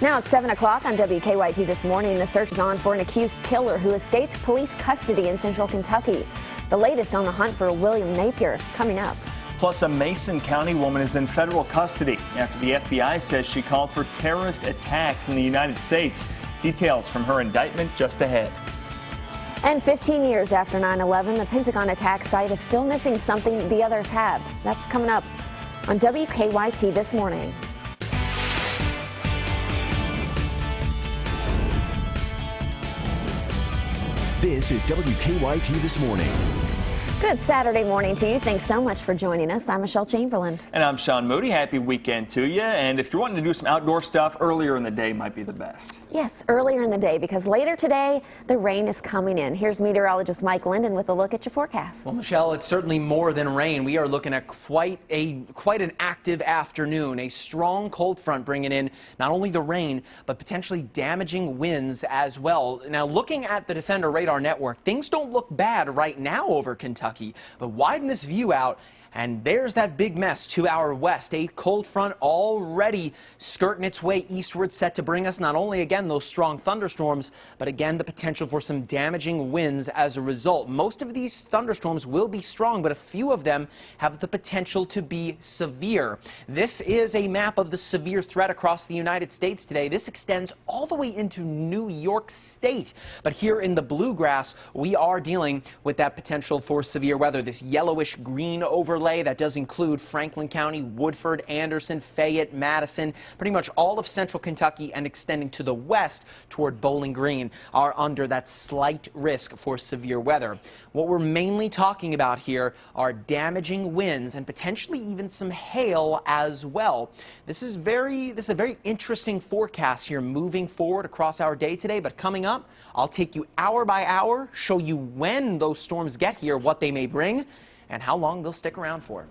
Now it's 7 o'clock on WKYT this morning. The search is on for an accused killer who escaped police custody in central Kentucky. The latest on the hunt for William Napier coming up. Plus, a Mason County woman is in federal custody after the FBI says she called for terrorist attacks in the United States. Details from her indictment just ahead. And 15 years after 9/11, the Pentagon attack site is still missing something the others have. That's coming up on WKYT this morning. This is WKYT This Morning. Good Saturday morning to you. Thanks so much for joining us. I'm Michelle Chamberlain. And I'm Sean Moody. Happy weekend to you. And if you're wanting to do some outdoor stuff, earlier in the day might be the best. Yes, earlier in the day, because later today, the rain is coming in. Here's meteorologist Mike Linden with a look at your forecast. Well, Michelle, it's certainly more than rain. We are looking at quite an active afternoon. A strong cold front bringing in not only the rain, but potentially damaging winds as well. Now, looking at the Defender radar network, things don't look bad right now over Kentucky, but widen this view out, and there's that big mess to our west. A cold front already skirting its way eastward, set to bring us not only again those strong thunderstorms, but again the potential for some damaging winds as a result. Most of these thunderstorms will be strong, but a few of them have the potential to be severe. This is a map of the severe threat across the United States today. This extends all the way into New York State. But here in the bluegrass, we are dealing with that potential for severe weather. This yellowish green overlay that does include Franklin County, Woodford, Anderson, Fayette, Madison, pretty much all of central Kentucky and extending to the west toward Bowling Green are under that slight risk for severe weather. What we're mainly talking about here are damaging winds and potentially even some hail as well. This is a very interesting forecast here moving forward across our day today, but coming up, I'll take you hour by hour, show you when those storms get here, what they may bring, and how long they'll stick around for.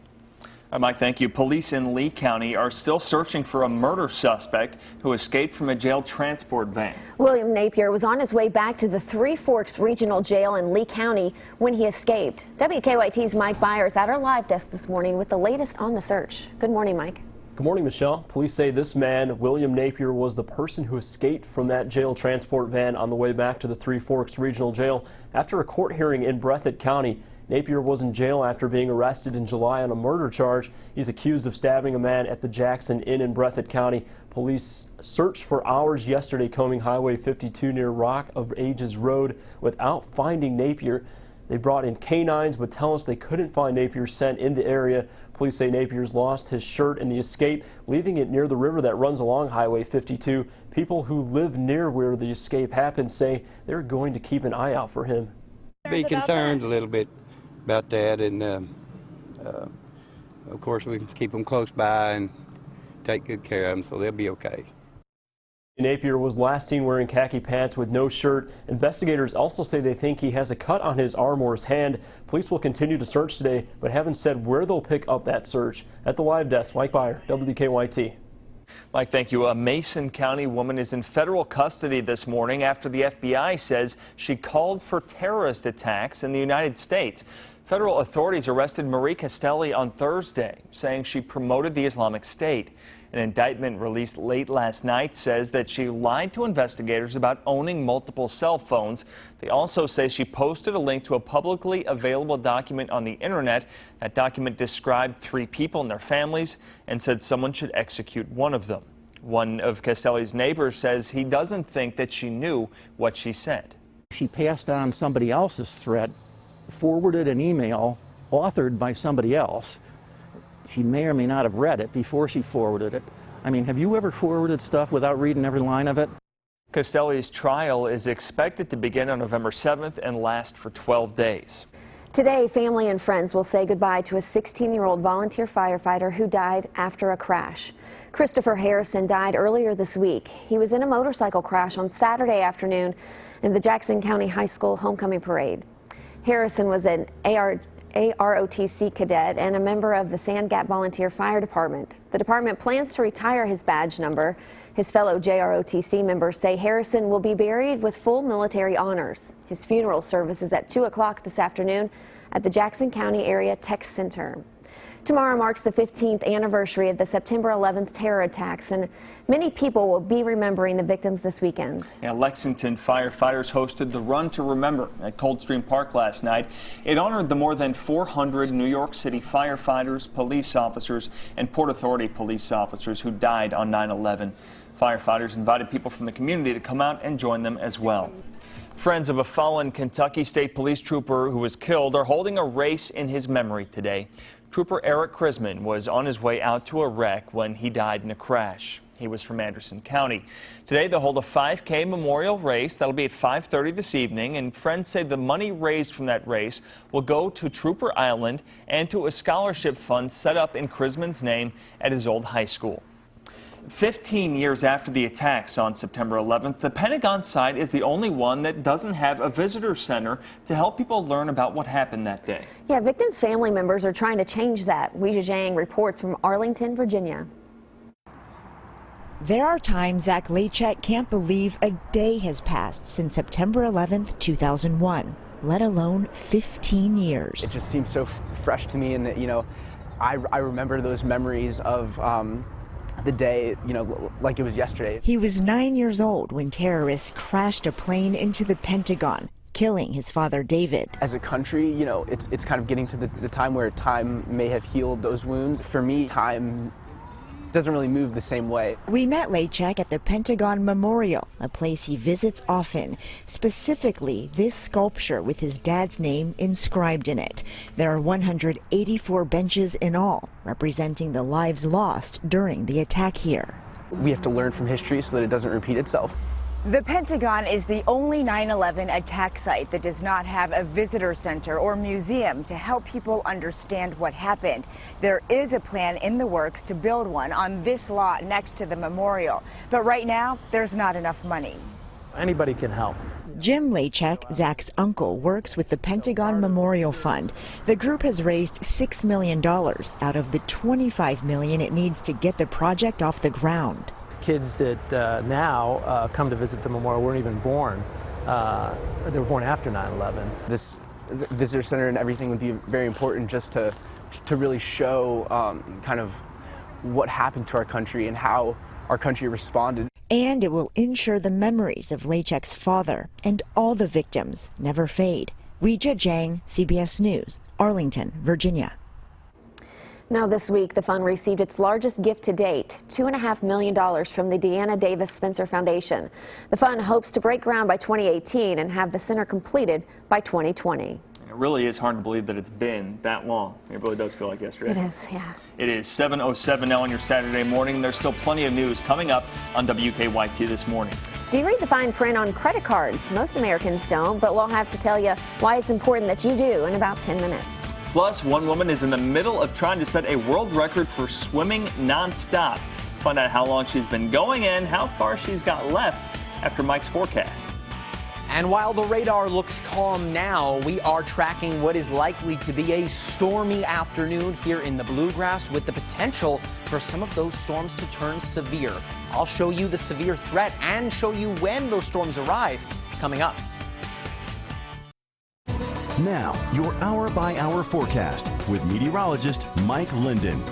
Mike, thank you. Police in Lee County are still searching for a murder suspect who escaped from a jail transport van. William Napier was on his way back to the Three Forks Regional Jail in Lee County when he escaped. WKYT's Mike Byers at our live desk this morning with the latest on the search. Good morning, Mike. Good morning, Michelle. Police say this man, William Napier, was the person who escaped from that jail transport van on the way back to the Three Forks Regional Jail after a court hearing in Breathitt County. Napier was in jail after being arrested in July on a murder charge. He's accused of stabbing a man at the Jackson Inn in Breathitt County. Police searched for hours yesterday combing Highway 52 near Rock of Ages Road without finding Napier. They brought in canines but tell us they couldn't find Napier's scent in the area. Police say Napier's lost his shirt in the escape, leaving it near the river that runs along Highway 52. People who live near where the escape happened say they're going to keep an eye out for him. Be concerned a little bit about that, and of course we can keep them close by and take good care of them so they'll be okay. Napier was last seen wearing khaki pants with no shirt. Investigators also say they think he has a cut on his arm or his hand. Police will continue to search today, but haven't said where they'll pick up that search. At the live desk, Mike Byer, WKYT. Mike, thank you. A Mason County woman is in federal custody this morning after the FBI says she called for terrorist attacks in the United States. Federal authorities arrested Marie Castelli on Thursday, saying she promoted the Islamic State. An indictment released late last night says that she lied to investigators about owning multiple cell phones. They also say she posted a link to a publicly available document on the internet. That document described 3 people and their families and said someone should execute one of them. One of Castelli's neighbors says he doesn't think that she knew what she said. She passed on somebody else's threat, forwarded an email authored by somebody else. She may or may not have read it before she forwarded it. I mean, have you ever forwarded stuff without reading every line of it? Castelli's trial is expected to begin on November 7th and last for 12 days. Today, family and friends will say goodbye to a 16-year-old volunteer firefighter who died after a crash. Christopher Harrison died earlier this week. He was in a motorcycle crash on Saturday afternoon in the Jackson County High School homecoming parade. Harrison was an AROTC cadet and a member of the Sand Gap Volunteer Fire Department. The department plans to retire his badge number. His fellow JROTC members say Harrison will be buried with full military honors. His funeral service is at 2 o'clock this afternoon at the Jackson County Area Tech Center. Tomorrow marks the 15th anniversary of the September 11th terror attacks, and many people will be remembering the victims this weekend. Yeah, Lexington firefighters hosted the Run to Remember at Coldstream Park last night. It honored the more than 400 New York City firefighters, police officers, and Port Authority police officers who died on 9/11. Firefighters invited people from the community to come out and join them as well. Friends of a fallen Kentucky State Police trooper who was killed are holding a race in his memory today. Trooper Eric Chrisman was on his way out to a wreck when he died in a crash. He was from Anderson County. Today they'll hold a 5K memorial race. That'll be at 5:30 this evening, and friends say the money raised from that race will go to Trooper Island and to a scholarship fund set up in Chrisman's name at his old high school. 15 years after the attacks on September 11th, the Pentagon site is the only one that doesn't have a visitor center to help people learn about what happened that day. Yeah, victims' family members are trying to change that. Weijia Zhang reports from Arlington, Virginia. There are times Zach Lachek can't believe a day has passed since September 11th, 2001, let alone 15 years. It just seems so fresh to me, and I remember those memories of the day, like it was yesterday. He was 9 years old when terrorists crashed a plane into the Pentagon, killing his father, David. As a country, it's kind of getting to the time where time may have healed those wounds. For me, time doesn't really move the same way. We met Lachek at the Pentagon Memorial, a place he visits often, specifically this sculpture with his dad's name inscribed in it. There are 184 benches in all, representing the lives lost during the attack here. We have to learn from history so that it doesn't repeat itself. The Pentagon is the only 9/11 attack site that does not have a visitor center or museum to help people understand what happened. There is a plan in the works to build one on this lot next to the memorial, but right now there's not enough money. Anybody can help. Jim Lachek, Zach's uncle, works with the Pentagon Memorial Fund. The group has raised $6 million out of the $25 million it needs to get the project off the ground. Kids that now come to visit the memorial weren't even born. They were born after 9/11. This visitor center and everything would be very important just to really show kind of what happened to our country and how our country responded. And it will ensure the memories of Lachek's father and all the victims never fade. Weijia Zhang, CBS News, Arlington, Virginia. Now this week, the fund received its largest gift to date, $2.5 million from the Deanna Davis Spencer Foundation. The fund hopes to break ground by 2018 and have the center completed by 2020. It really is hard to believe that it's been that long. It really does feel like yesterday. It is, yeah. It is 7:07 now on your Saturday morning. There's still plenty of news coming up on WKYT this morning. Do you read the fine print on credit cards? Most Americans don't, but we'll have to tell you why it's important that you do in about 10 minutes. Plus, one woman is in the middle of trying to set a world record for swimming nonstop. Find out how long she's been going and how far she's got left after Mike's forecast. And while the radar looks calm now, we are tracking what is likely to be a stormy afternoon here in the Bluegrass, with the potential for some of those storms to turn severe. I'll show you the severe threat and show you when those storms arrive coming up. Now, your hour-by-hour forecast with meteorologist Mike Linden.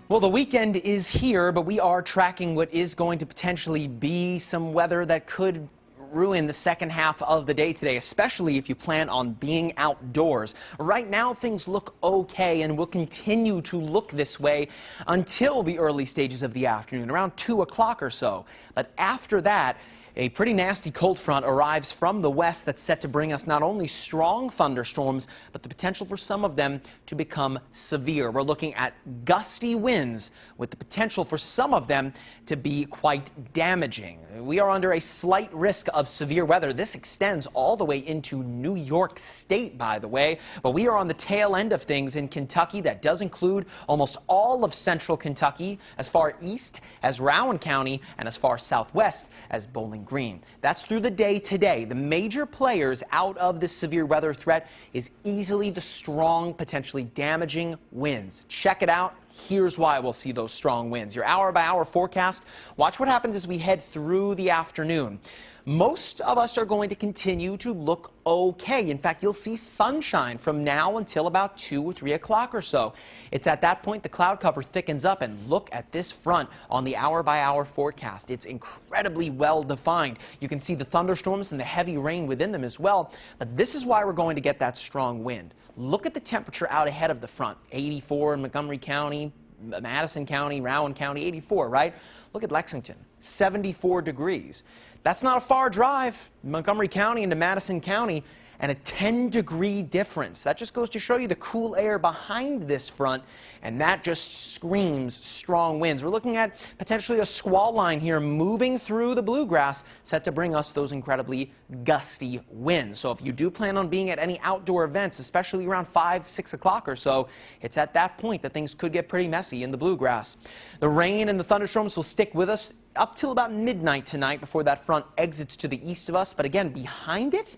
Well, the weekend is here, but we are tracking what is going to potentially be some weather that could ruin the second half of the day today, especially if you plan on being outdoors. Right now, things look okay and will continue to look this way until the early stages of the afternoon, around 2 o'clock or so. But after that, a pretty nasty cold front arrives from the west that's set to bring us not only strong thunderstorms, but the potential for some of them to become severe. We're looking at gusty winds with the potential for some of them to be quite damaging. We are under a slight risk of severe weather. This extends all the way into New York State, by the way, but we are on the tail end of things in Kentucky. That does include almost all of central Kentucky, as far east as Rowan County and as far southwest as Bowling Green. That's through the day today. The major players out of this severe weather threat is easily the strong, potentially damaging winds. Check it out Here's why we'll see those strong winds. Your hour-by-hour forecast, watch what happens as we head through the afternoon. Most of us are going to continue to look okay. In fact, you'll see sunshine from now until about 2 or 3 o'clock or so. It's at that point the cloud cover thickens up, and look at this front on the hour-by-hour forecast. It's incredibly well defined. You can see the thunderstorms and the heavy rain within them as well, but this is why we're going to get that strong wind. Look at the temperature out ahead of the front. 84 in Montgomery County, Madison County, Rowan County, 84, right? Look at Lexington, 74 degrees. That's not a far drive, Montgomery County into Madison County, and a 10-degree difference. That just goes to show you the cool air behind this front, and that just screams strong winds. We're looking at potentially a squall line here moving through the bluegrass, set to bring us those incredibly gusty winds. So if you do plan on being at any outdoor events, especially around 5, 6 o'clock or so, it's at that point that things could get pretty messy in the bluegrass. The rain and the thunderstorms will stick with us up till about midnight tonight before that front exits to the east of us. But again, behind it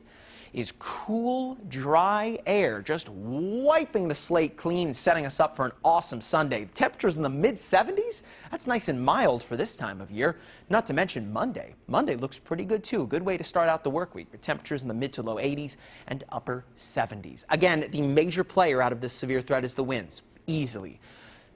is cool, dry air, just wiping the slate clean and setting us up for an awesome Sunday. Temperatures in the mid-70s. That's nice and mild for this time of year. Not to mention Monday. Monday looks pretty good too. Good way to start out the work week. With temperatures in the mid to low 80s and upper 70s. Again, the major player out of this severe threat is the winds, easily.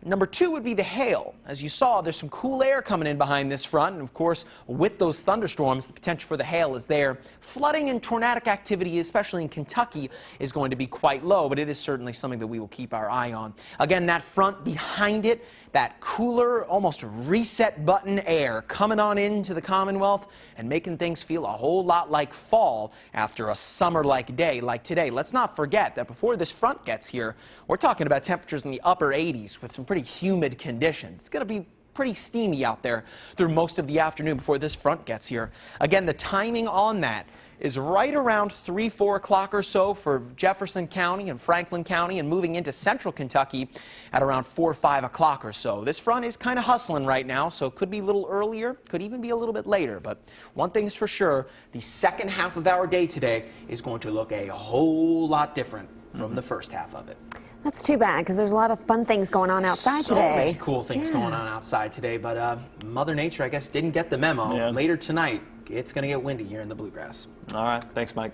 Number 2 would be the hail. As you saw, there's some cool air coming in behind this front, and of course, with those thunderstorms, the potential for the hail is there. Flooding and tornadic activity, especially in Kentucky, is going to be quite low, but it is certainly something that we will keep our eye on. Again, that front behind it, that cooler, almost reset button air coming on into the Commonwealth and making things feel a whole lot like fall after a summer-like day like today. Let's not forget that before this front gets here, we're talking about temperatures in the upper 80s with some pretty humid conditions. It's going to be pretty steamy out there through most of the afternoon before this front gets here. Again, the timing on that is right around 3, 4 o'clock or so for Jefferson County and Franklin County, and moving into central Kentucky at around 4 or 5 o'clock or so. This front is kind of hustling right now, so it could be a little earlier, could even be a little bit later. But one thing's for sure, the second half of our day today is going to look a whole lot different from the first half of it. That's too bad, because there's a lot of fun things going on outside so today. Many cool things going on outside today, but Mother Nature, I guess, didn't get the memo. Yeah. Later tonight, it's going to get windy here in the bluegrass. All right. Thanks, Mike.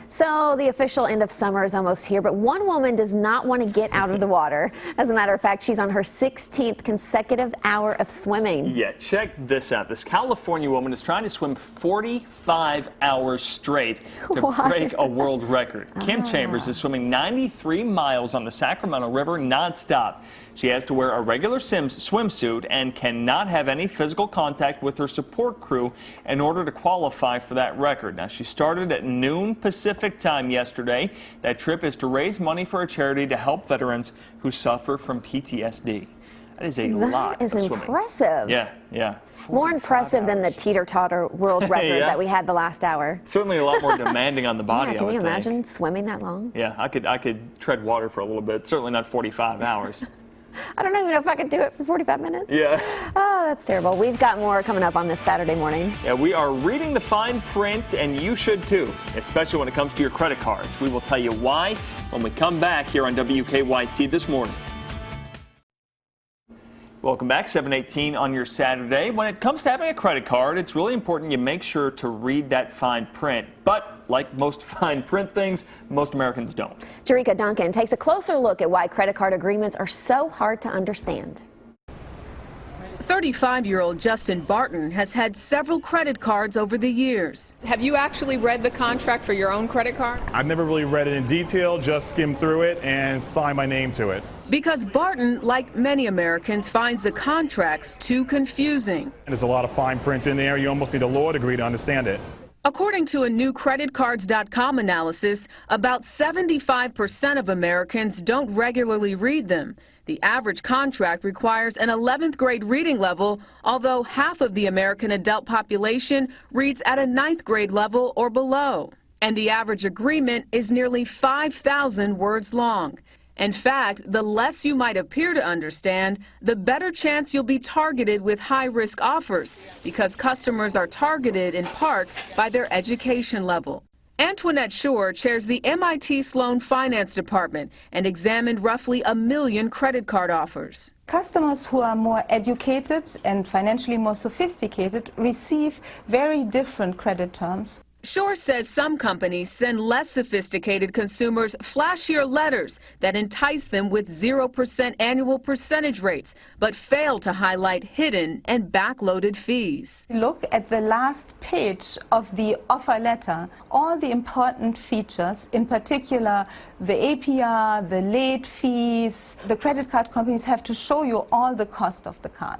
So the official end of summer is almost here, but one woman does not want to get out of the water. As a matter of fact, she's on her 16th consecutive hour of swimming. Yeah, check this out. This California woman is trying to swim 45 hours straight to break a world record. Kim Chambers is swimming 93 miles on the Sacramento River nonstop. She has to wear a regular swimsuit and cannot have any physical contact with her support crew in order to qualify for that record. Now, she started at noon Pacific time yesterday. That trip is to raise money for a charity to help veterans who suffer from PTSD. That is a lot of swimming. That is impressive. Yeah. More impressive than the teeter-totter world record Yeah. that we had the last hour. Certainly a lot more demanding on the body, Yeah, I can would you think. imagine swimming that long? Yeah, I could tread water for a little bit. Certainly not 45 hours. I don't even know if I could do it for 45 minutes. Yeah. Oh, that's terrible. We've got more coming up on this Saturday morning. Yeah, we are reading the fine print, and you should too, especially when it comes to your credit cards. We will tell you why when we come back here on WKYT this morning. Welcome back, 7:18 on your Saturday. When it comes to having a credit card, it's really important you make sure to read that fine print. But like most fine print things, most Americans don't. Jerika Duncan takes a closer look at why credit card agreements are so hard to understand. 35-year-old Justin Barton has had several credit cards over the years. Have you actually read the contract for your own credit card? I've never really read it in detail, just skimmed through it and signed my name to it. Because Barton, like many Americans, finds the contracts too confusing. There's a lot of fine print in there. You almost need a law degree to understand it. According to a new creditcards.com analysis, about 75% of Americans don't regularly read them. The average contract requires an 11th grade reading level, although half of the American adult population reads at a 9th grade level or below. And the average agreement is nearly 5,000 words long. In fact, the less you might appear to understand, the better chance you'll be targeted with high-risk offers, because customers are targeted in part by their education level. Antoinette Shore chairs the MIT Sloan Finance Department and examined roughly 1 million credit card offers. Customers who are more educated and financially more sophisticated receive very different credit terms. Shore says some companies send less sophisticated consumers flashier letters that entice them with 0% annual percentage rates, but fail to highlight hidden and backloaded fees. Look at the last page of the offer letter. All the important features, in particular the APR, the late fees, the credit card companies have to show you all the cost of the card.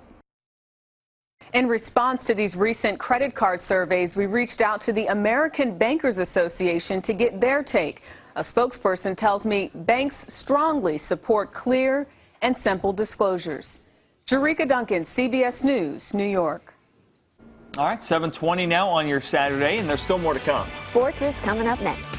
In response to these recent credit card surveys, we reached out to the American Bankers Association to get their take. A spokesperson tells me banks strongly support clear and simple disclosures. Jerika Duncan, CBS News, New York. All right, 7:20 now on your Saturday, and there's still more to come. Sports is coming up next.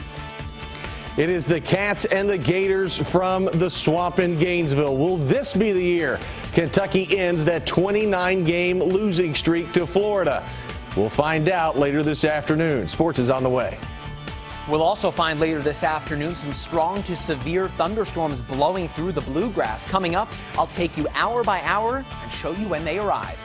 It is the Cats and the Gators from the Swamp in Gainesville. Will this be the year Kentucky ends that 29-game losing streak to Florida? We'll find out later this afternoon. Sports is on the way. We'll also find later this afternoon some strong to severe thunderstorms blowing through the bluegrass. Coming up, I'll take you hour by hour and show you when they arrive.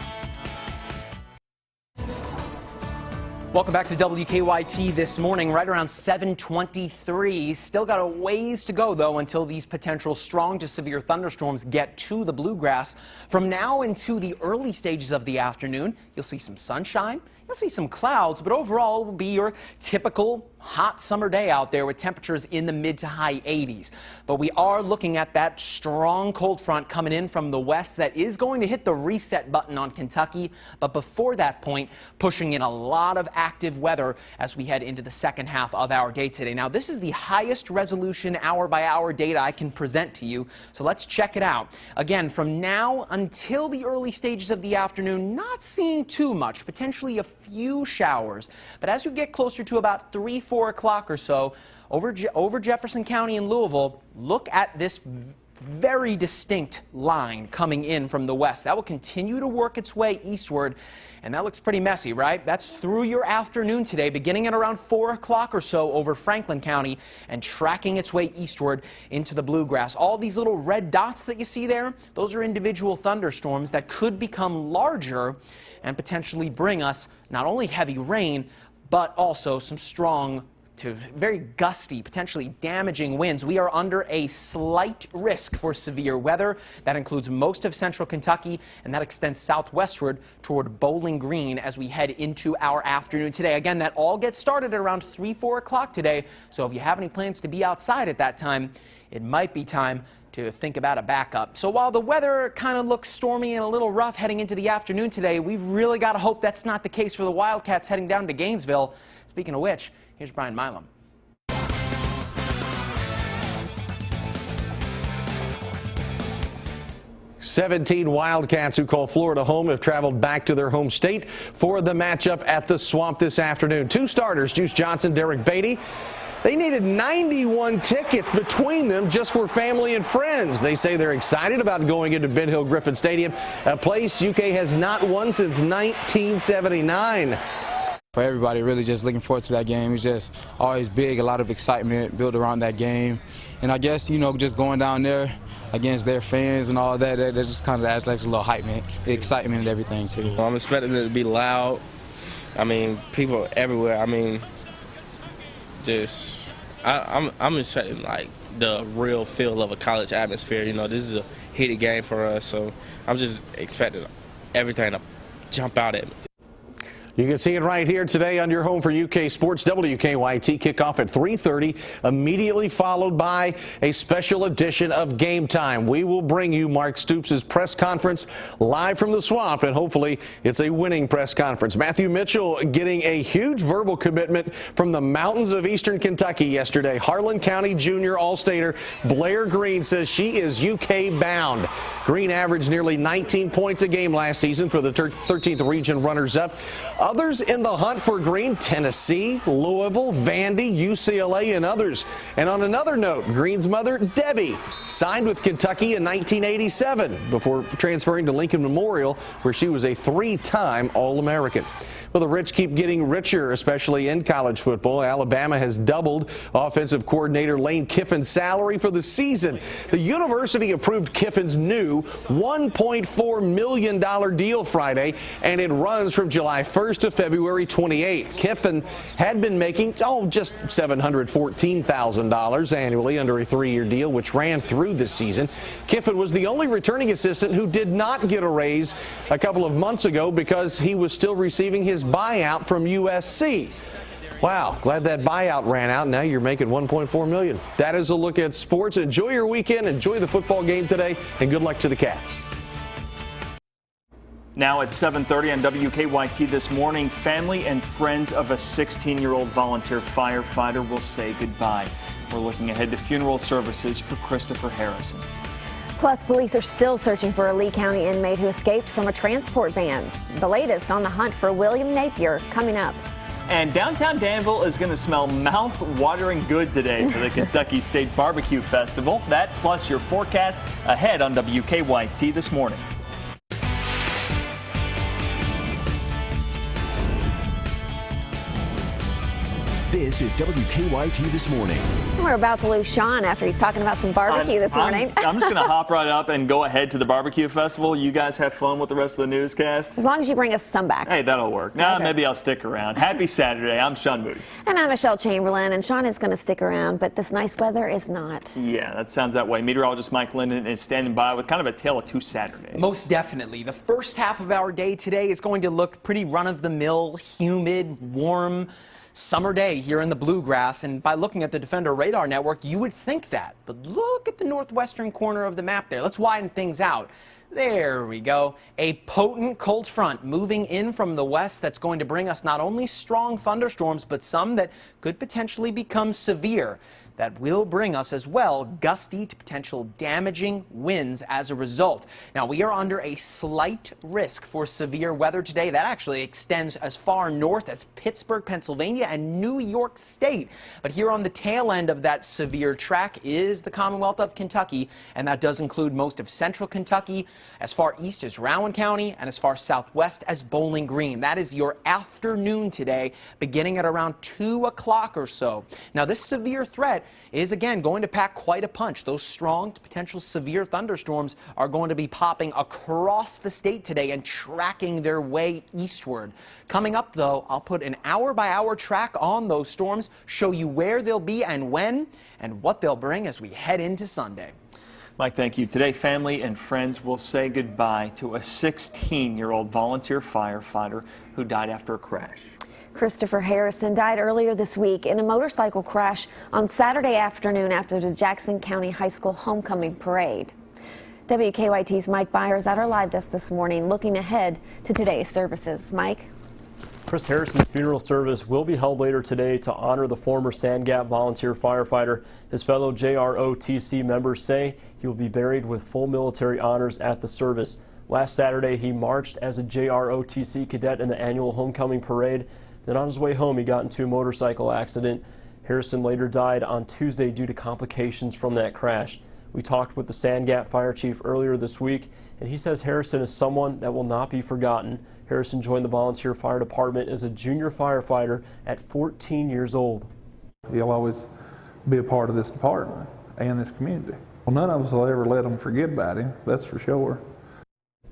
Welcome back to WKYT this morning, right around 7:23. Still got a ways to go, though, until these potential strong to severe thunderstorms get to the bluegrass. From now into the early stages of the afternoon, you'll see some sunshine. You'll see some clouds, but overall it will be your typical hot summer day out there with temperatures in the mid to high 80s. But we are looking at that strong cold front coming in from the west that is going to hit the reset button on Kentucky. But before that point, pushing in a lot of active weather as we head into the second half of our day today. Now, this is the highest resolution hour by hour data I can present to you. So let's check it out. Again, from now until the early stages of the afternoon, not seeing too much, potentially a few showers. But as we get closer to about 3-4 o'clock or so, over Jefferson County and Louisville, look at this very distinct line coming in from the west. That will continue to work its way eastward, and that looks pretty messy, right? That's through your afternoon today, beginning at around 4 o'clock or so over Franklin County and tracking its way eastward into the bluegrass. All these little red dots that you see there, those are individual thunderstorms that could become larger and potentially bring us not only heavy rain, but also some strong to very gusty, potentially damaging winds. We are under a slight risk for severe weather. That includes most of central Kentucky, and that extends southwestward toward Bowling Green as we head into our afternoon today. Again, that all gets started at around 3-4 o'clock today, so if you have any plans to be outside at that time, it might be time to think about a backup. So while the weather kind of looks stormy and a little rough heading into the afternoon today, we've really got to hope that's not the case for the Wildcats heading down to Gainesville. Speaking of which, here's Brian Milam. 17 Wildcats who call Florida home have traveled back to their home state for the matchup at the Swamp this afternoon. Two starters, Juice Johnson, Derek Beatty. They needed 91 tickets between them just for family and friends. They say they're excited about going into Ben Hill Griffin Stadium, a place UK has not won since 1979. For everybody, really just looking forward to that game. It's just always big, a lot of excitement built around that game. And I guess, you know, just going down there against their fans and all that, that just kind of adds like a little hype, man, excitement and everything, too. I'm expecting it to be loud. I mean, people everywhere. I mean, I'm expecting like the real feel of a college atmosphere. You know, this is a heated game for us, so I'm just expecting everything to jump out at me. You can see it right here today on your home for UK Sports. WKYT kickoff at 3:30, immediately followed by a special edition of Game Time. We will bring you Mark Stoops' press conference live from the Swamp, and hopefully it's a winning press conference. Matthew Mitchell getting a huge verbal commitment from the mountains of eastern Kentucky yesterday. Harlan County Junior All-Stater Blair Green says she is UK bound. Green averaged nearly 19 points a game last season for the 13th region runners-up. Others in the hunt for Green, Tennessee, Louisville, Vandy, UCLA, and others. And on another note, Green's mother, Debbie, signed with Kentucky in 1987 before transferring to Lincoln Memorial, where she was a 3-time All-American. Well, the rich keep getting richer, especially in college football. Alabama has doubled offensive coordinator Lane Kiffin's salary for the season. The university approved Kiffin's new $1.4 million deal Friday, and it runs from July 1st to February 28th. Kiffin had been making, just $714,000 annually under a 3-year deal, which ran through this season. Kiffin was the only returning assistant who did not get a raise a couple of months ago because he was still receiving his buyout from USC. Wow, glad that buyout ran out. Now you're making $1.4 million. That is a look at sports. Enjoy your weekend. Enjoy the football game today, and good luck to the Cats. Now at 7:30 on WKYT this morning, family and friends of a 16-year-old volunteer firefighter will say goodbye. We're looking ahead to funeral services for Christopher Harrison. Plus, police are still searching for a Lee County inmate who escaped from a transport van. The latest on the hunt for William Napier coming up. And downtown Danville is going to smell mouth-watering good today for the Kentucky State Barbecue Festival. That plus your forecast ahead on WKYT this morning. This is WKYT This Morning. We're about to lose Sean after he's talking about some barbecue this morning. I'm just going to hop right up and go ahead to the barbecue festival. You guys have fun with the rest of the newscast. As long as you bring us some back. Hey, that'll work. Now maybe I'll stick around. Happy Saturday. I'm Sean Moody. And I'm Michelle Chamberlain, and Sean is going to stick around, but this nice weather is not. Yeah, that sounds that way. Meteorologist Mike Linden is standing by with kind of a tale of two Saturdays. Most definitely. The first half of our day today is going to look pretty run-of-the-mill, humid, warm, summer day here in the Bluegrass, and by looking at the Defender radar network, you would think that. But look at the northwestern corner of the map there. Let's widen things out. There we go. A potent cold front moving in from the west that's going to bring us not only strong thunderstorms, but some that could potentially become severe. That will bring us as well gusty to potential damaging winds as a result. Now, we are under a slight risk for severe weather today. That actually extends as far north as Pittsburgh, Pennsylvania, and New York State. But here on the tail end of that severe track is the Commonwealth of Kentucky, and that does include most of central Kentucky, as far east as Rowan County, and as far southwest as Bowling Green. That is your afternoon today, beginning at around 2 o'clock or so. Now, this severe threat is again going to pack quite a punch. Those strong to potential severe thunderstorms are going to be popping across the state today and tracking their way eastward. Coming up though, I'll put an hour-by-hour track on those storms, show you where they'll be and when, and what they'll bring as we head into Sunday. Mike, thank you. Today, family and friends will say goodbye to a 16-year-old volunteer firefighter who died after a crash. Christopher Harrison died earlier this week in a motorcycle crash on Saturday afternoon after the Jackson County High School homecoming parade. WKYT's Mike Byers at our live desk this morning looking ahead to today's services. Mike? Chris Harrison's funeral service will be held later today to honor the former Sand Gap volunteer firefighter. His fellow JROTC members say he will be buried with full military honors at the service. Last Saturday, he marched as a JROTC cadet in the annual homecoming parade. Then on his way home, he got into a motorcycle accident. Harrison later died on Tuesday due to complications from that crash. We talked with the Sand Gap fire chief earlier this week, and he says Harrison is someone that will not be forgotten. Harrison joined the volunteer fire department as a junior firefighter at 14 years old. He'll always be a part of this department and this community. Well, none of us will ever let them forget about him, that's for sure.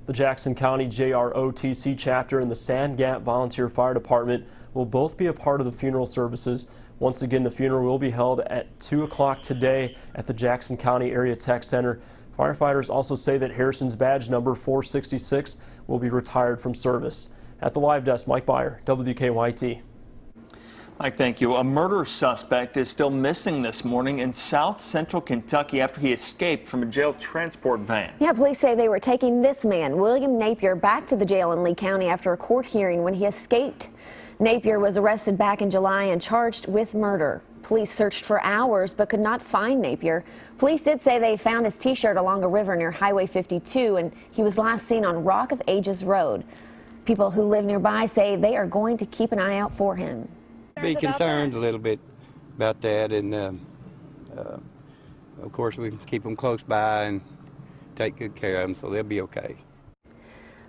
The Jackson County JROTC chapter and the Sand Gap Volunteer Fire Department will both be a part of the funeral services. Once again, the funeral will be held at 2 o'clock today at the Jackson County Area Tech Center. Firefighters also say that Harrison's badge number 466 will be retired from service. At the live desk, Mike Byer, WKYT. Mike, thank you. A murder suspect is still missing this morning in south central Kentucky after he escaped from a jail transport van. Yeah, police say they were taking this man, William Napier, back to the jail in Lee County after a court hearing when he escaped. Napier was arrested back in July and charged with murder. Police searched for hours but could not find Napier. Police did say they found his T-shirt along a river near Highway 52, and he was last seen on Rock of Ages Road. People who live nearby say they are going to keep an eye out for him. Be concerned a little bit about that, and of course we keep them close by and take good care of them so they'll be okay.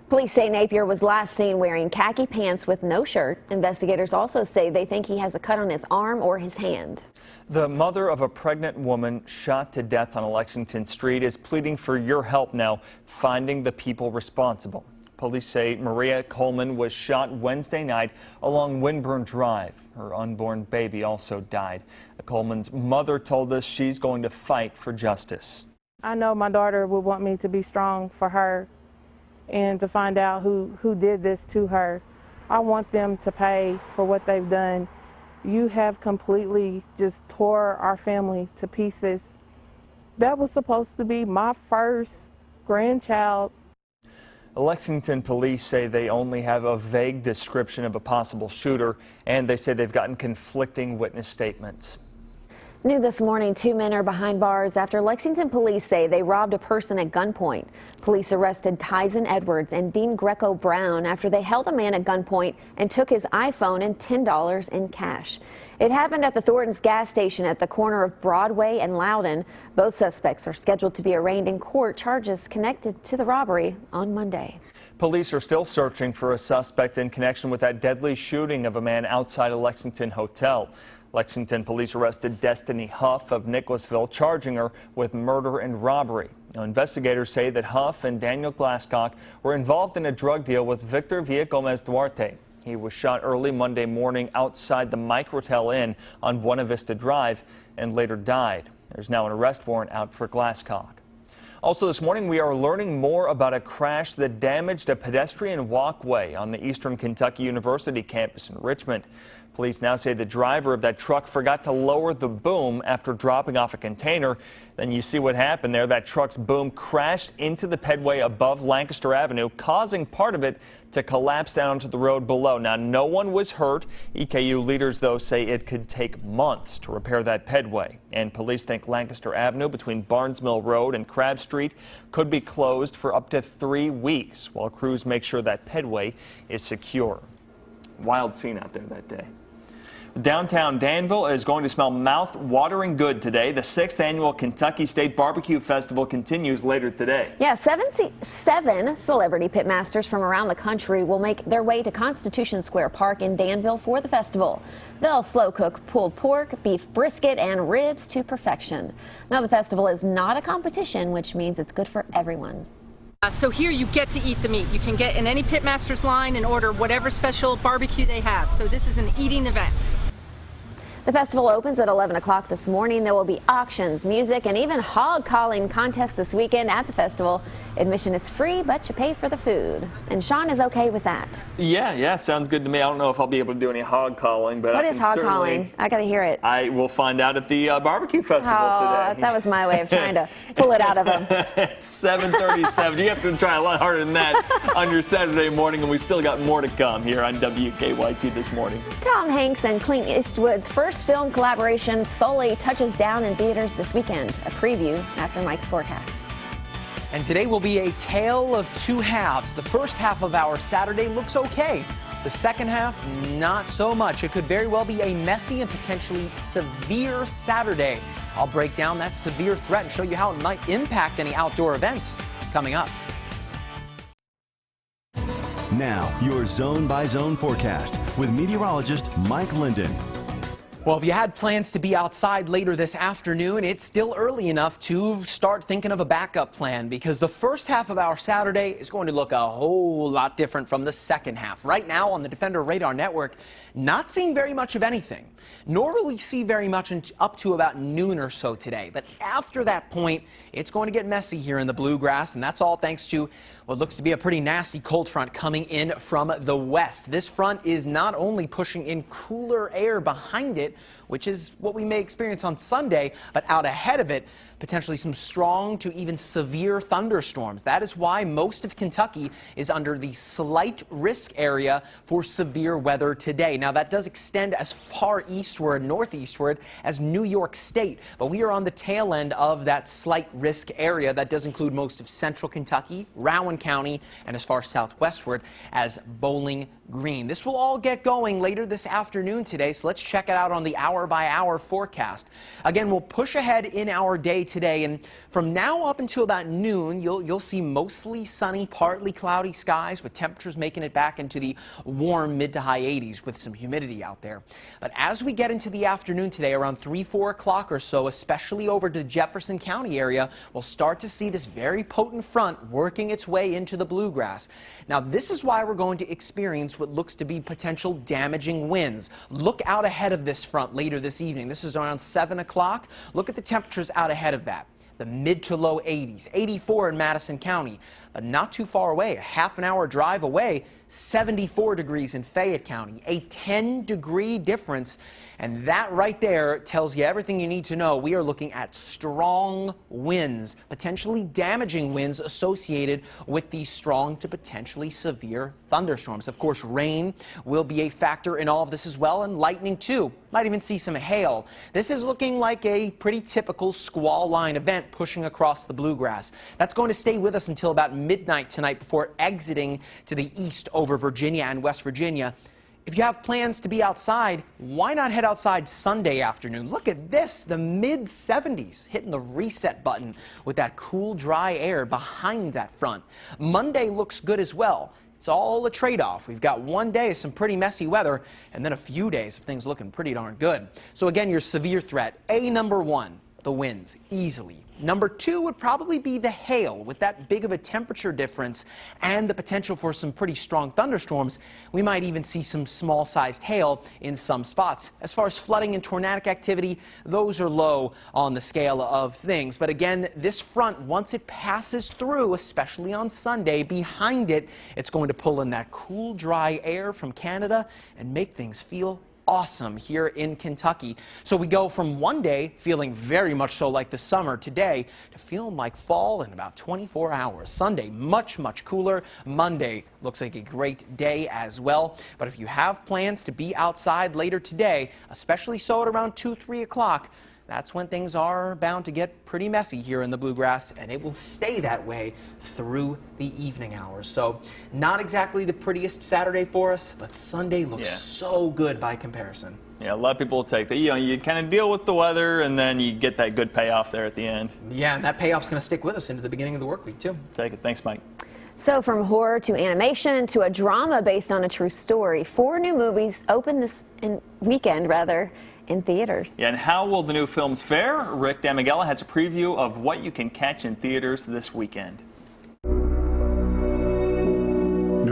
Police say Napier was last seen wearing khaki pants with no shirt. Investigators also say they think he has a cut on his arm or his hand. The mother of a pregnant woman shot to death on Lexington Street is pleading for your help now, finding the people responsible. Police say Maria Coleman was shot Wednesday night along Winburn Drive. Her unborn baby also died. Coleman's mother told us she's going to fight for justice. I know my daughter would want me to be strong for her and to find out who did this to her. I want them to pay for what they've done. You have completely just tore our family to pieces. That was supposed to be my first grandchild. Lexington police say they only have a vague description of a possible shooter, and they say they've gotten conflicting witness statements. New this morning, 2 men are behind bars after Lexington police say they robbed a person at gunpoint. Police arrested Tyson Edwards and Dean Greco Brown after they held a man at gunpoint and took his iPhone and $10 in cash. It happened at the Thornton's gas station at the corner of Broadway and Loudon. Both suspects are scheduled to be arraigned in court, charges connected to the robbery on Monday. Police are still searching for a suspect in connection with that deadly shooting of a man outside a Lexington hotel. Lexington police arrested Destiny Huff of Nicholasville, charging her with murder and robbery. Now, investigators say that Huff and Daniel Glasscock were involved in a drug deal with Victor Villagomez Duarte. He was shot early Monday morning outside the Microtel Inn on Buena Vista Drive and later died. There's now an arrest warrant out for Glasscock. Also this morning, we are learning more about a crash that damaged a pedestrian walkway on the Eastern Kentucky University campus in Richmond. Police now say the driver of that truck forgot to lower the boom after dropping off a container. Then you see what happened there. That truck's boom crashed into the pedway above Lancaster Avenue, causing part of it to collapse down to the road below. Now, no one was hurt. EKU leaders, though, say it could take months to repair that pedway. And police think Lancaster Avenue between Barnes Mill Road and Crab Street could be closed for up to 3 weeks while crews make sure that pedway is secure. Wild scene out there that day. Downtown Danville is going to smell mouth-watering good today. The 6th annual Kentucky State Barbecue Festival continues later today. Yeah, seven celebrity pitmasters from around the country will make their way to Constitution Square Park in Danville for the festival. They'll slow cook pulled pork, beef brisket, and ribs to perfection. Now, the festival is not a competition, which means it's good for everyone. So here you get to eat the meat. You can get in any pitmaster's line and order whatever special barbecue they have. So this is an eating event. The festival opens at 11 o'clock this morning. There will be auctions, music, and even hog calling contests this weekend at the festival. Admission is free, but you pay for the food. And Sean is okay with that. Yeah, sounds good to me. I don't know if I'll be able to do any hog calling, but what is hog calling? I got to hear it. I will find out at the barbecue festival today. That was my way of trying to pull it out of him. It's 7:37. You have to try a lot harder than that on your Saturday morning, and we still got more to come here on WKYT this morning. Tom Hanks and Clint Eastwood's first film collaboration, Sully, touches down in theaters this weekend. A preview after Mike's forecast. And today will be a tale of two halves. The first half of our Saturday looks okay. The second half, not so much. It could very well be a messy and potentially severe Saturday. I'll break down that severe threat and show you how it might impact any outdoor events coming up. Now, your zone-by-zone forecast with meteorologist Mike Linden. Well, if you had plans to be outside later this afternoon, it's still early enough to start thinking of a backup plan, because the first half of our Saturday is going to look a whole lot different from the second half. Right now on the Defender Radar Network, not seeing very much of anything, nor will we see very much up to about noon or so today. But after that point, it's going to get messy here in the bluegrass, and that's all thanks to what looks to be a pretty nasty cold front coming in from the west. This front is not only pushing in cooler air behind it, which is what we may experience on Sunday, but out ahead of it, potentially some strong to even severe thunderstorms. That is why most of Kentucky is under the slight risk area for severe weather today. Now, that does extend as far eastward, northeastward as New York State, but we are on the tail end of that slight risk area. That does include most of central Kentucky, Rowan County, and as far southwestward as Bowling Green. This will all get going later this afternoon today, so let's check it out on on the hour-by-hour forecast. Again, we'll push ahead in our day today, and from now up until about noon, you'll see mostly sunny, partly cloudy skies with temperatures making it back into the warm mid to high 80s with some humidity out there. But as we get into the afternoon today, around 3-4 o'clock or so, especially over to the Jefferson County area, we'll start to see this very potent front working its way into the bluegrass. Now, this is why we're going to experience what looks to be potential damaging winds. Look out ahead of this front later this evening. This is around 7 o'clock. Look at the temperatures out ahead of that. The mid to low 80s, 84 in Madison County, but not too far away, a half-an-hour drive away, 74 degrees in Fayette County, a 10-degree difference. And that right there tells you everything you need to know. We are looking at strong winds, potentially damaging winds associated with these strong to potentially severe thunderstorms. Of course, rain will be a factor in all of this as well, and lightning too. Might even see some hail. This is looking like a pretty typical squall line event pushing across the bluegrass. That's going to stay with us until about midnight tonight before exiting to the east over Virginia and West Virginia. If you have plans to be outside, why not head outside Sunday afternoon? Look at this, the mid-70s, hitting the reset button with that cool, dry air behind that front. Monday looks good as well. It's all a trade-off. We've got one day of some pretty messy weather and then a few days of things looking pretty darn good. So again, your severe threat, number one, the winds, easily. Number two would probably be the hail. With that big of a temperature difference and the potential for some pretty strong thunderstorms, we might even see some small-sized hail in some spots. As far as flooding and tornadic activity, those are low on the scale of things. But again, this front, once it passes through, especially on Sunday, behind it, it's going to pull in that cool, dry air from Canada and make things feel awesome here in Kentucky. So we go from one day feeling very much so like the summer today to feeling like fall in about 24 hours. Sunday, much, much cooler. Monday looks like a great day as well. But if you have plans to be outside later today, especially so at around 2-3 o'clock, that's when things are bound to get pretty messy here in the bluegrass, and it will stay that way through the evening hours. So not exactly the prettiest Saturday for us, but Sunday looks so good by comparison. Yeah, a lot of people will take that. You kind of deal with the weather, and then you get that good payoff there at the end. Yeah, and that payoff's going to stick with us into the beginning of the work week, too. Take it. Thanks, Mike. So from horror to animation to a drama based on a true story, 4 new movies open this weekend in theaters. Yeah, and how will the new films fare? Rick Damigella has a preview of what you can catch in theaters this weekend. No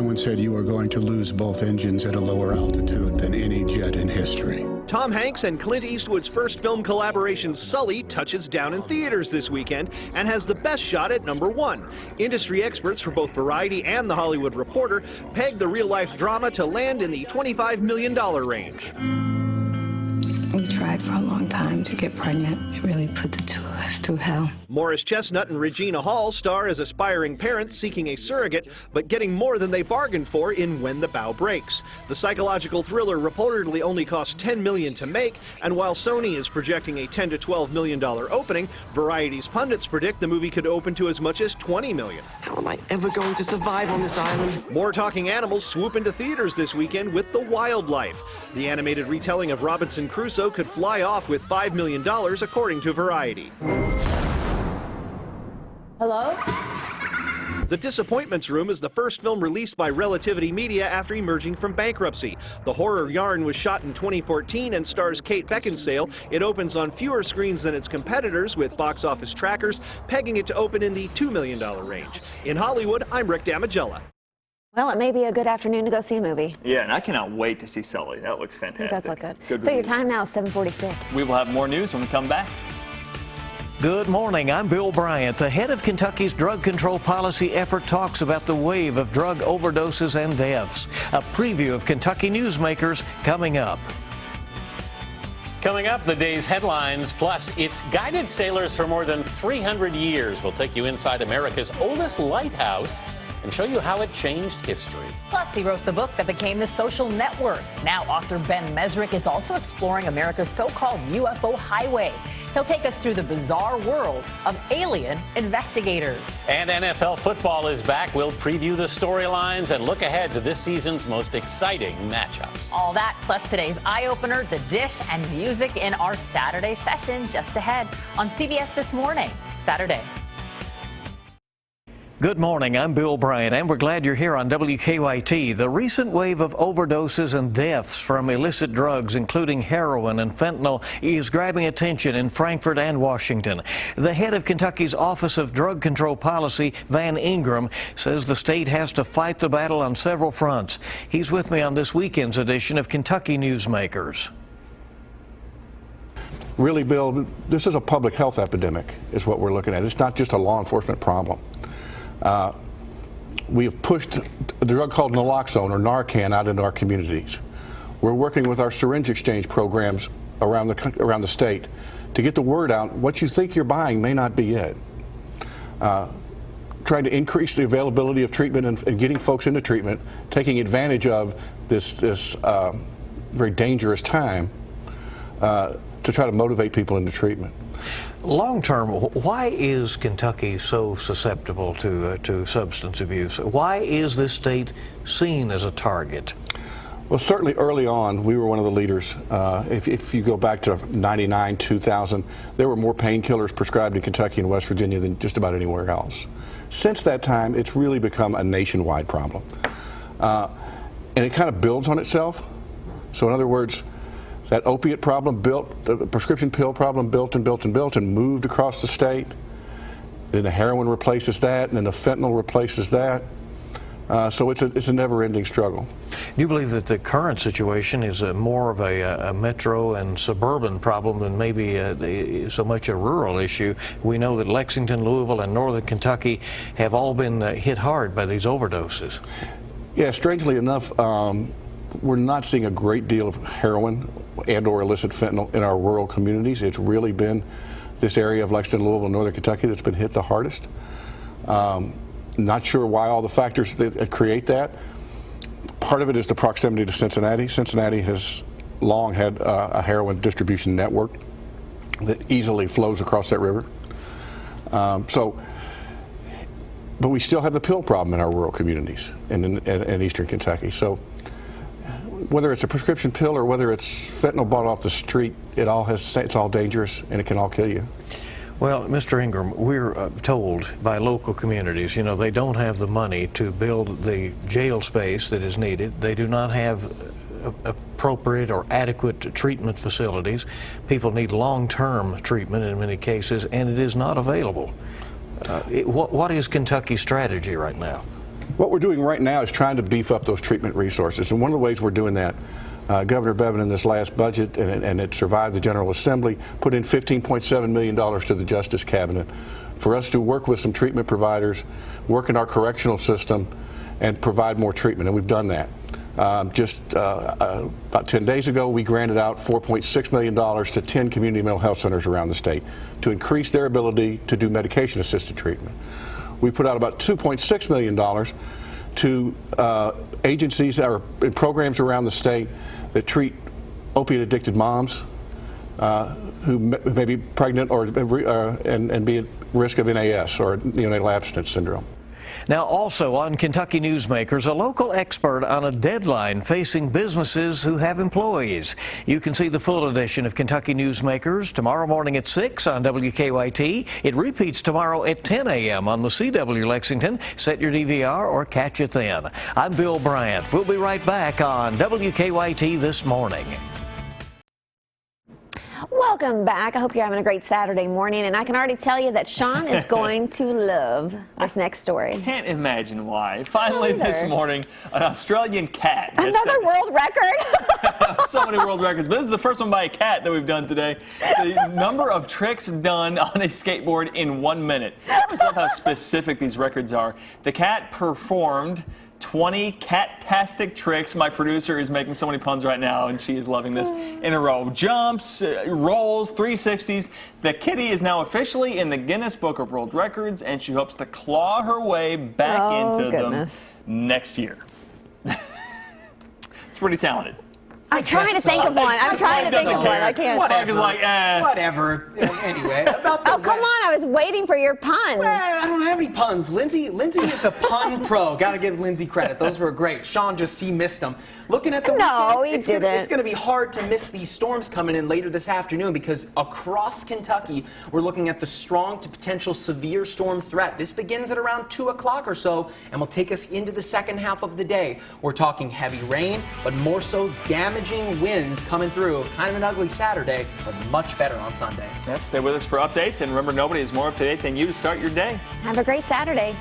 one said you were going to lose both engines at a lower altitude than any jet in history. Tom Hanks and Clint Eastwood's first film collaboration, Sully, touches down in theaters this weekend and has the best shot at #1. Industry experts for both Variety and The Hollywood Reporter pegged the real-life drama to land in the $25 million range. We tried for a long time to get pregnant. It really put the two of us through hell. Morris Chestnut and Regina Hall star as aspiring parents seeking a surrogate, but getting more than they bargained for in When the Bow Breaks. The psychological thriller reportedly only cost $10 million to make, and while Sony is projecting a $10 to $12 million opening, Variety's pundits predict the movie could open to as much as $20 million. How am I ever going to survive on this island? More talking animals swoop into theaters this weekend with The Wildlife. The animated retelling of Robinson Crusoe could fly off with $5 million, according to Variety. Hello? The Disappointments Room is the first film released by Relativity Media after emerging from bankruptcy. The horror yarn was shot in 2014 and stars Kate Beckinsale. It opens on fewer screens than its competitors, with box office trackers pegging it to open in the $2 million range. In Hollywood, I'm Rick Damigella. Well, it may be a good afternoon to go see a movie. Yeah, and I cannot wait to see Sully. That looks fantastic. It does look good. Good so your reviews. time now is 7:46. We will have more news when we come back. Good morning. I'm Bill Bryant. The head of Kentucky's drug control policy effort talks about the wave of drug overdoses and deaths. A preview of Kentucky newsmakers coming up. Coming up, the day's headlines, plus it's guided sailors for more than 300 years. We'll take you inside America's oldest lighthouse and show you how it changed history. Plus, he wrote the book that became The Social Network. Now, author Ben Mesrick is also exploring America's so-called UFO highway. He'll take us through the bizarre world of alien investigators. And NFL football is back. We'll preview the storylines and look ahead to this season's most exciting matchups. All that, plus today's eye-opener, the dish, and music in our Saturday session just ahead on CBS This Morning, Saturday. Good morning, I'm Bill Bryant, and we're glad you're here on WKYT. The recent wave of overdoses and deaths from illicit drugs, including heroin and fentanyl, is grabbing attention in Frankfort and Washington. The head of Kentucky's Office of Drug Control Policy, Van Ingram, says the state has to fight the battle on several fronts. He's with me on this weekend's edition of Kentucky Newsmakers. Really, Bill, this is a public health epidemic, is what we're looking at. It's not just a law enforcement problem. We have pushed a drug called naloxone or Narcan out into our communities. We're working with our syringe exchange programs around the state to get the word out. What you think you're buying may not be it. Trying to increase the availability of treatment and getting folks into treatment, taking advantage of this very dangerous time to try to motivate people into treatment. Long term, why is Kentucky so susceptible to substance abuse? Why is this state seen as a target? Well, certainly early on, we were one of the leaders. If you go back to 99, 2000, there were more painkillers prescribed in Kentucky and West Virginia than just about anywhere else. Since that time, it's really become a nationwide problem. And it kind of builds on itself. So in other words, that opiate problem built, the prescription pill problem built and built and built and moved across the state. Then the heroin replaces that, and then the fentanyl replaces that. So it's a never-ending struggle. Do you believe that the current situation is more of a metro and suburban problem than maybe so much a rural issue? We know that Lexington, Louisville, and northern Kentucky have all been hit hard by these overdoses. Yeah, strangely enough, we're not seeing a great deal of heroin and or illicit fentanyl in our rural communities. It's really been this area of Lexington, Louisville, and northern Kentucky that's been hit the hardest. Not sure why all the factors that create that. Part of it is the proximity to Cincinnati. Cincinnati has long had a heroin distribution network that easily flows across that river. But we still have the pill problem in our rural communities in eastern Kentucky. So whether it's a prescription pill or whether it's fentanyl bought off the street, it's all dangerous and it can all kill you. Well, Mr. Ingram, we're told by local communities, they don't have the money to build the jail space that is needed. They do not have appropriate or adequate treatment facilities. People need long-term treatment in many cases, and it is not available. What is Kentucky's strategy right now? What we're doing right now is trying to beef up those treatment resources, and one of the ways we're doing that, Governor Bevin in this last budget, and it survived the General Assembly, put in $15.7 million to the Justice Cabinet for us to work with some treatment providers, work in our correctional system, and provide more treatment, and we've done that. About 10 days ago, we granted out $4.6 million to 10 community mental health centers around the state to increase their ability to do medication-assisted treatment. We put out about $2.6 million to agencies that are in programs around the state that treat opiate-addicted moms who may be pregnant and be at risk of NAS or neonatal abstinence syndrome. Now, also on Kentucky Newsmakers, a local expert on a deadline facing businesses who have employees. You can see the full edition of Kentucky Newsmakers tomorrow morning at 6 on WKYT. It repeats tomorrow at 10 a.m. on the CW Lexington. Set your DVR or catch it then. I'm Bill Bryant. We'll be right back on WKYT This Morning. Welcome back. I hope you're having a great Saturday morning, and I can already tell you that Sean is going to love this next story. Can't imagine why. Finally this morning, an Australian cat. Another world record? So many world records, but this is the first one by a cat that we've done today. The number of tricks done on a skateboard in 1 minute. I always love how specific these records are. The cat performed 20 cat-tastic tricks. My producer is making so many puns right now, and she is loving this. In a row. Jumps, rolls, 360s. The kitty is now officially in the Guinness Book of World Records, and she hopes to claw her way back into them next year. It's pretty talented. I'm trying to think of one. I'm trying to think of one. I can't. Whatever. Like, Whatever. Anyway, about the come on. I was waiting for your puns. Well, I don't have any puns. Lindsay is a pun pro. Got to give Lindsay credit. Those were great. Sean he missed them. Looking at the weekend, it's going to be hard to miss these storms coming in later this afternoon because across Kentucky, we're looking at the strong to potential severe storm threat. This begins at around 2 o'clock or so and will take us into the second half of the day. We're talking heavy rain, but more so damaging winds coming through. Kind of an ugly Saturday, but much better on Sunday. Yep, stay with us for updates, and remember, nobody is more up to date than you to start your day. Have a great Saturday.